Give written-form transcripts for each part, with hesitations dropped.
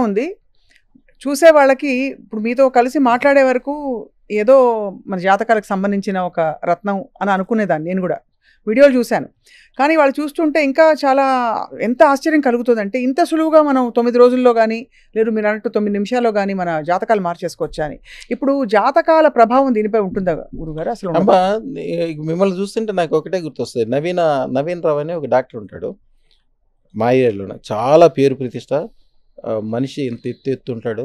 ఉంది. చూసే వాళ్ళకి ఇప్పుడు మీతో కలిసి మాట్లాడే వరకు ఏదో మన జాతకాలకు సంబంధించిన ఒక రత్నం అని అనుకునేదాన్ని నేను కూడా. వీడియోలు చూశాను. కానీ వాళ్ళు చూస్తుంటే ఇంకా చాలా ఎంత ఆశ్చర్యం కలుగుతుందంటే, ఇంత సులువుగా మనం 9 రోజుల్లో గానీ, లేదు మీరన్నట్టు 9 నిమిషాల్లో గానీ మన జాతకాలు మార్చేసుకోవచ్చా అని. ఇప్పుడు జాతకాల ప్రభావం దీనిపై ఉంటుందా గురుగారు అసలు? అమ్మా మిమ్మల్ని చూస్తుంటే నాకు ఒకటే గుర్తొస్తుంది. నవీన్ రావు అని ఒక డాక్టర్ ఉంటాడు మా ఏరియాలోనే. చాలా పేరు ప్రతిష్ట. మనిషి ఇంత ఎత్తుంటాడు.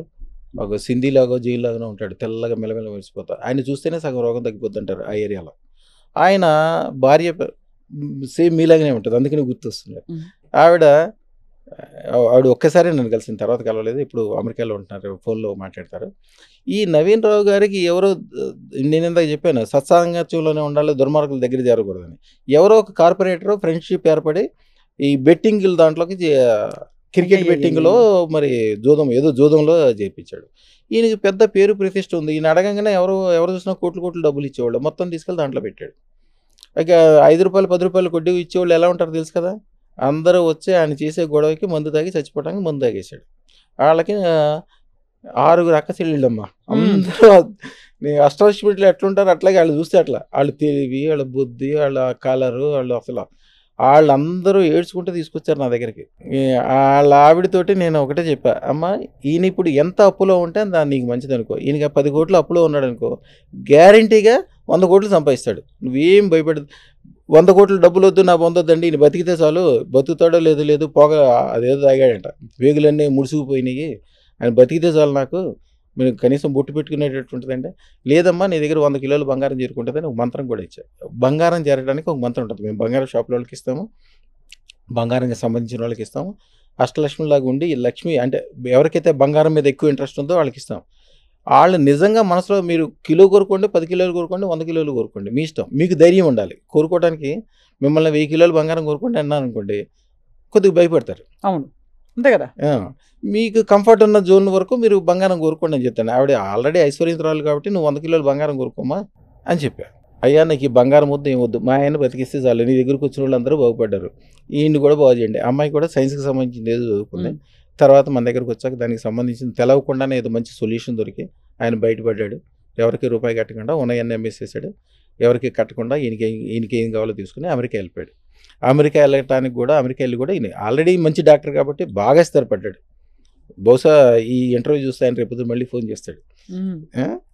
ఒక సింధీలాగో జైల్లాగానే ఉంటాడు. తెల్లగా మెల్లమెల్ల మెరిసిపోతా. ఆయన చూస్తేనే సగం రోగం తగ్గిపోద్ది అంటారు ఆ ఏరియాలో. ఆయన భార్య సేమ్ మీలాగానే ఉంటుంది, అందుకని గుర్తొస్తుంది. ఆవిడ ఒక్కసారి నన్ను కలిసిన తర్వాత కలవలేదు. ఇప్పుడు అమెరికాలో ఉంటున్నారు, ఫోన్లో మాట్లాడతారు. ఈ నవీన్ రావు గారికి ఎవరో, నేను ఇందాక చెప్పాను సత్సాంగత్యంలోనే ఉండాలి, దుర్మార్గుల దగ్గర జరగకూడదని. ఎవరో ఒక కార్పొరేటర్ ఫ్రెండ్షిప్ ఏర్పడి ఈ బెట్టింగ్ దాంట్లోకి క్రికెట్ బెట్టింగ్లో మరి జూదంలో చేర్పించాడు. ఈయనకి పెద్ద పేరు ప్రతిష్ట ఉంది. ఈయన అడగంగానే ఎవరు చూసినా కోట్లు డబ్బులు ఇచ్చేవాళ్ళు. మొత్తం తీసుకెళ్ళి దాంట్లో పెట్టాడు. ఇక 5 రూపాయలు 10 రూపాయలు కొద్ది ఇచ్చేవాళ్ళు ఎలా ఉంటారు తెలుసు కదా. అందరూ వచ్చి ఆయన చేసే గొడవకి మందు తాగి చచ్చిపోవడానికి మందు తాగేశాడు. వాళ్ళకి 6 అక్క చెల్లెళ్ళమ్మా. అందరూ అష్టాదశమిలో ఎట్లుంటారు అట్లాగే వాళ్ళు చూస్తే అట్లా. వాళ్ళు తెలివి, వాళ్ళ బుద్ధి, వాళ్ళ కలరు, వాళ్ళు అసలు వాళ్ళందరూ ఏడ్చుకుంటూ తీసుకొచ్చారు నా దగ్గరికి. వాళ్ళ ఆవిడతోటి నేను ఒకటే చెప్పా, అమ్మ ఈయన ఇప్పుడు ఎంత అప్పులో ఉంటే దాన్ని నీకు మంచిది అనుకో. ఈయనకి 10 కోట్లు అప్పులో ఉన్నాడు అనుకో, గ్యారంటీగా 100 కోట్లు సంపాదిస్తాడు. నువ్వేం భయపడదు. 100 కోట్లు డబ్బులు వద్దు, నా పొందొద్దండి, ఈయన బతికితే చాలు. బతుకుతాడో లేదు పొగ అదేదో తాగాడంట, వేగులన్నీ ముడుసుకుపోయినాయి, ఆయన బతికితే చాలు, నాకు మీరు కనీసం బొట్టు పెట్టుకునేటట్టుంటుందంటే, లేదమ్మా నీ దగ్గర 100 కిలోలు బంగారం చేరుకుంటుందని ఒక మంత్రం కూడా ఇచ్చారు. బంగారం చేరడానికి ఒక మంత్రం ఉంటుంది. మేము బంగారం షాపుల వాళ్ళకి ఇస్తాము, బంగారానికి సంబంధించిన వాళ్ళకి ఇస్తాము. అష్టలక్ష్మిలాగా ఉండి లక్ష్మి అంటే ఎవరికైతే బంగారం మీద ఎక్కువ ఇంట్రెస్ట్ ఉందో వాళ్ళకి ఇస్తాం. వాళ్ళు నిజంగా మనసులో మీరు కిలో కోరుకోండి, 10 కిలోలు కోరుకోండి, 100 కిలోలు కోరుకోండి, మీ ఇష్టం. మీకు ధైర్యం ఉండాలి కోరుకోవడానికి. మిమ్మల్ని 1000 కిలోలు బంగారం కోరుకోండి అన్నాను అనుకోండి, కొద్దిగా భయపడతారు. అవును, అంతే కదా. మీకు కంఫర్ట్ ఉన్న జోన్ వరకు మీరు బంగారం కోరుకోండి అని చెప్తాను. ఆవిడ ఆల్రెడీ ఐశ్వర్యవంతురాలు కాబట్టి నువ్వు 100 కిలోలు బంగారం కోరుకోమా అని చెప్పా. అయ్యా నాకు ఈ బంగారం వద్దు, ఏమొద్దు, మా ఆయన బతికిస్తే చాలు, నీ దగ్గరకు వచ్చిన వాళ్ళు అందరూ బాగుపడ్డారు, ఈయన్ని కూడా బాగు చేయండి. అమ్మాయి కూడా సైన్స్కి సంబంధించింది ఏదో చదువుకుంది. తర్వాత మన దగ్గరకు వచ్చాక దానికి సంబంధించిన తెలవకుండానే ఏదో మంచి సొల్యూషన్ దొరికి ఆయన బయటపడ్డాడు. ఎవరికి రూపాయి కట్టకుండా ఉన్నాయన్నీ అమ్మేసేసాడు. ఎవరికి కట్టకుండా ఈయనకి ఏం కావాలో తీసుకుని అమెరికా వెళ్ళిపోయాడు. అమెరికా వెళ్ళటానికి కూడా అమెరికా వెళ్ళి కూడా ఈయన ఆల్రెడీ మంచి డాక్టర్ కాబట్టి బాగా స్థిరపడ్డాడు. బహుశా ఈ ఇంటర్వ్యూ చూస్తే ఆయన రేపు మళ్ళీ ఫోన్ చేస్తాడు.